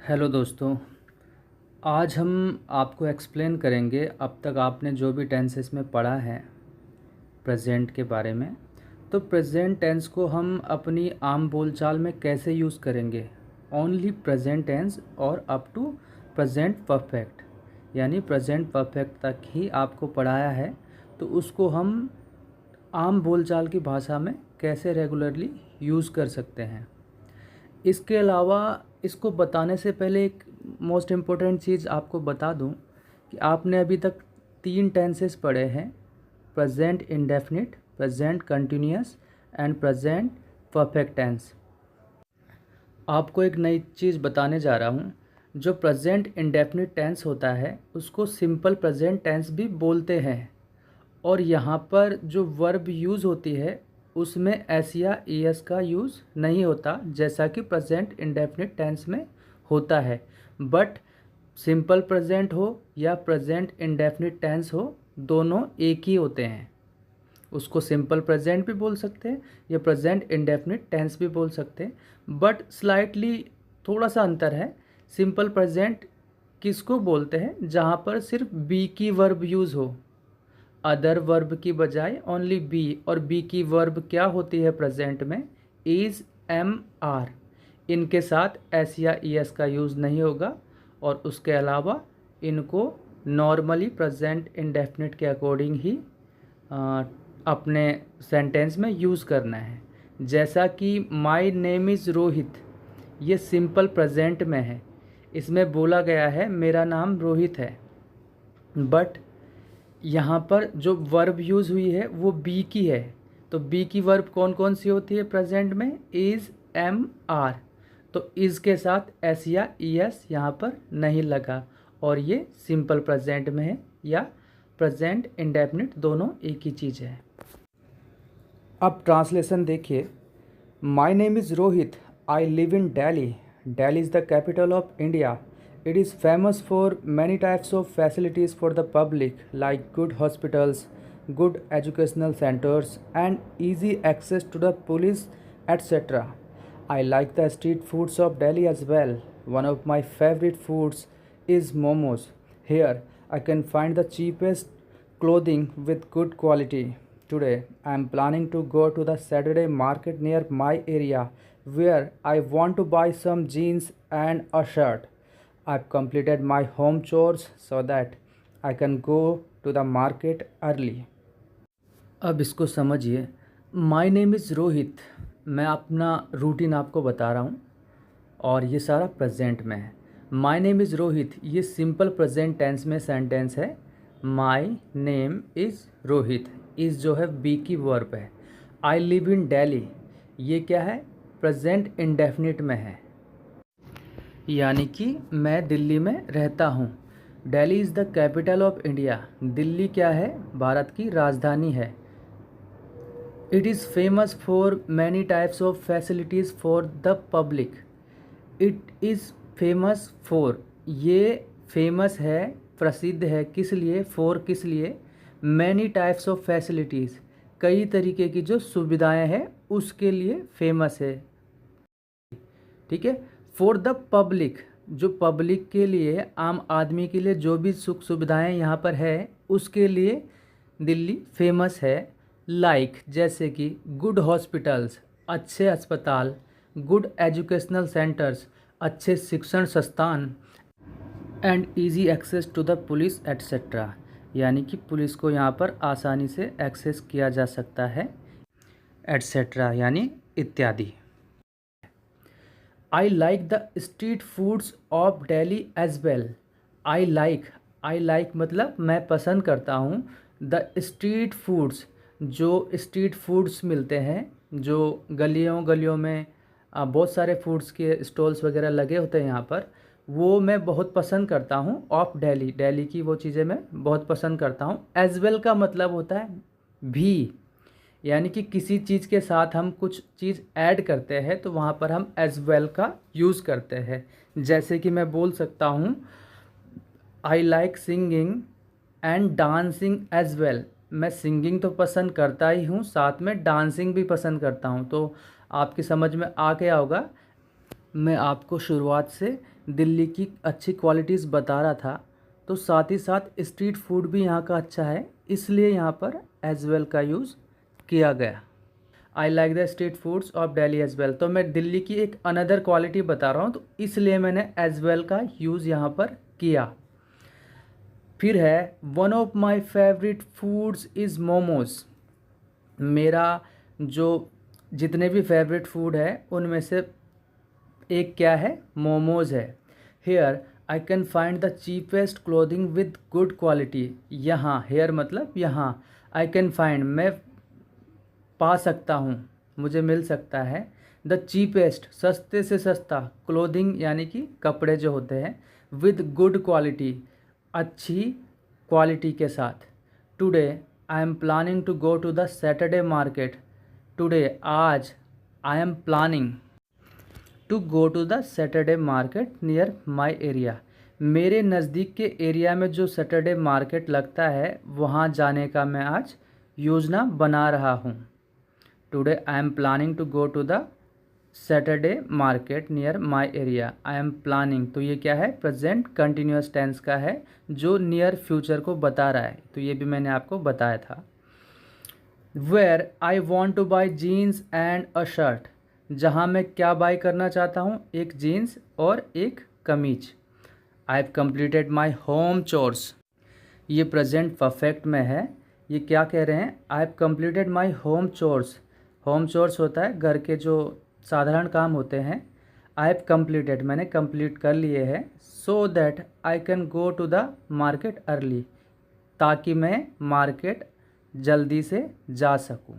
Hello दोस्तों। आज हम आपको एक्सप्लेन करेंगे अब तक आपने जो भी टेंसेस में पढ़ा है प्रेजेंट के बारे में। तो प्रेजेंट टेंस को हम अपनी आम बोलचाल में कैसे यूज़ करेंगे। ओनली प्रेजेंट टेंस और अप टू प्रेजेंट परफेक्ट, यानी प्रेजेंट परफेक्ट तक ही आपको पढ़ाया है। तो उसको हम आम बोलचाल की भाषा में कैसे रेगुलरली यूज़ कर सकते हैं। इसके अलावा इसको बताने से पहले एक मोस्ट इम्पोर्टेंट चीज़ आपको बता दूं कि आपने अभी तक 3 टेंसेस पढ़े हैं: present indefinite, present continuous and present perfect tense. आपको एक नई चीज़ बताने जा रहा हूं। जो प्रेजेंट इंडेफिनिट टेंस होता है उसको सिंपल प्रेजेंट टेंस भी बोलते हैं, और यहाँ पर जो वर्ब यूज़ होती है उसमें एस या ईएस का यूज़ नहीं होता, जैसा कि प्रेजेंट इंडेफिनिट टेंस में होता है। बट सिंपल प्रेजेंट हो या प्रेजेंट इंडेफिनिट टेंस हो, दोनों एक ही होते हैं। उसको सिंपल प्रेजेंट भी बोल सकते हैं या प्रेजेंट इंडेफिनिट टेंस भी बोल सकते हैं, बट स्लाइटली थोड़ा सा अंतर है। सिंपल प्रेजेंट किसको बोलते हैं? जहाँ पर सिर्फ बी की वर्ब यूज़ हो, अदर वर्ब की बजाय ओनली बी। और बी की वर्ब क्या होती है प्रेजेंट में? Is, am, are. इनके साथ एस या ईएस का यूज़ नहीं होगा, और उसके अलावा इनको नॉर्मली प्रेजेंट इंडेफिनिट के अकॉर्डिंग ही अपने सेंटेंस में यूज़ करना है। जैसा कि माई नेम इज़ रोहित, ये सिंपल प्रेजेंट में है। इसमें बोला गया है मेरा नाम रोहित है, बट यहाँ पर जो वर्ब यूज़ हुई है वो बी की है। तो बी की वर्ब कौन कौन सी होती है प्रेजेंट में? Is, am, are. तो इज़ के साथ एस या ईएस यहाँ पर नहीं लगा, और ये सिंपल प्रेजेंट में है या प्रेजेंट इंडेफिनिट, दोनों एक ही चीज़ है। अब ट्रांसलेशन देखिए। My name is Rohit, I live in Delhi. Delhi is the capital of India. It is famous for many types of facilities for the public, like good hospitals, good educational centers, and easy access to the police, etc. I like the street foods of Delhi as well. One of my favorite foods is momos. Here, I can find the cheapest clothing with good quality. Today, I am planning to go to the Saturday market near my area, where I want to buy some jeans and a shirt. I've completed my home chores so that I can go to the market early. अब इसको समझिए। My name is Rohit, मैं अपना routine आपको बता रहा हूँ, और ये सारा प्रेजेंट में है। माई नेम इज़ रोहित, ये सिंपल प्रेजेंट टेंस में सेंटेंस है। My name is Rohit, is जो है बी की वर्ब है। आई लिव इन दिल्ली, ये क्या है? प्रेजेंट इंडेफिनिट में है, यानी कि मैं दिल्ली में रहता हूँ। Delhi is the capital of India, Delhi क्या है? भारत की राजधानी है। It is famous for many types of facilities for the public. It is famous for, ये फेमस है, प्रसिद्ध है, किस लिए? फॉर किस लिए? मैनी टाइप्स ऑफ फैसिलिटीज़, कई तरीके की जो सुविधाएं हैं उसके लिए फेमस है। ठीक है। फॉर द पब्लिक, जो पब्लिक के लिए, आम आदमी के लिए जो भी सुख सुविधाएं यहाँ पर है उसके लिए दिल्ली फेमस है। लाइक जैसे कि गुड हॉस्पिटल्स, अच्छे अस्पताल, गुड एजुकेशनल सेंटर्स, अच्छे शिक्षण संस्थान, and easy access to the police etcetera, यानी कि पुलिस को यहाँ पर आसानी से एक्सेस किया जा सकता है, एट्सेट्रा यानी इत्यादि। I like the street foods of Delhi as well. I like मतलब मैं पसंद करता हूँ। द स्ट्रीट फूड्स, जो स्ट्रीट फूड्स मिलते हैं, जो गलियों गलियों में बहुत सारे फूड्स के स्टॉल्स वगैरह लगे होते हैं यहाँ पर, वो मैं बहुत पसंद करता हूँ। ऑफ डेली, डेली की वो चीज़ें मैं बहुत पसंद करता हूँ। एज वेल का मतलब होता है भी, यानी कि किसी चीज़ के साथ हम कुछ चीज़ ऐड करते हैं तो वहाँ पर हम एज वेल का यूज़ करते हैं। जैसे कि मैं बोल सकता हूँ I like singing and dancing as well. मैं सिंगिंग तो पसंद करता ही हूँ, साथ में डांसिंग भी पसंद करता हूँ। तो आपकी समझ में आ गया होगा मैं आपको शुरुआत से दिल्ली की अच्छी क्वालिटीज़ बता रहा था, तो साथ ही साथ स्ट्रीट फूड भी यहाँ का अच्छा है, इसलिए यहाँ पर एज वेल का यूज़ किया गया। I like the street foods of Delhi as well. तो मैं दिल्ली की एक अनदर क्वालिटी बता रहा हूँ, तो इसलिए मैंने एज वेल का यूज़ यहाँ पर किया। फिर है one of my favourite foods is momos. मेरा जो जितने भी फेवरेट फूड है उनमें से एक क्या है, मोमोज़ है। Here I can find the cheapest clothing with good quality. यहाँ हेयर मतलब यहाँ, आई कैन फाइंड मैं पा सकता हूँ, मुझे मिल सकता है। द चीपेस्ट सस्ते से सस्ता, क्लोथिंग यानी कि कपड़े जो होते हैं, विद गुड क्वालिटी अच्छी क्वालिटी के साथ। Today I am planning to go to the Saturday market. Today आज I am planning to go to the Saturday market near my area. मेरे नज़दीक के एरिया में जो सैटरडे मार्केट लगता है वहाँ जाने का मैं आज योजना बना रहा हूँ। Today I am planning to go to the Saturday market near my area. I am planning, तो ये क्या है, प्रेजेंट कंटिन्यूस टेंस का है जो नियर फ्यूचर को बता रहा है, तो ये भी मैंने आपको बताया था। Where I want to buy jeans and a shirt. जहाँ मैं क्या बाई करना चाहता हूँ, एक जीन्स और एक कमीज। I have completed my home chores. ये प्रेजेंट परफेक्ट में है। ये क्या कह रहे हैं, I have completed my home chores. Home chores होता है घर के जो साधारण काम होते हैं। आई हैव कम्प्लीटेड मैंने कंप्लीट कर लिए हैं। So that I can go to the market early, ताकि मैं मार्केट जल्दी से जा सकूं।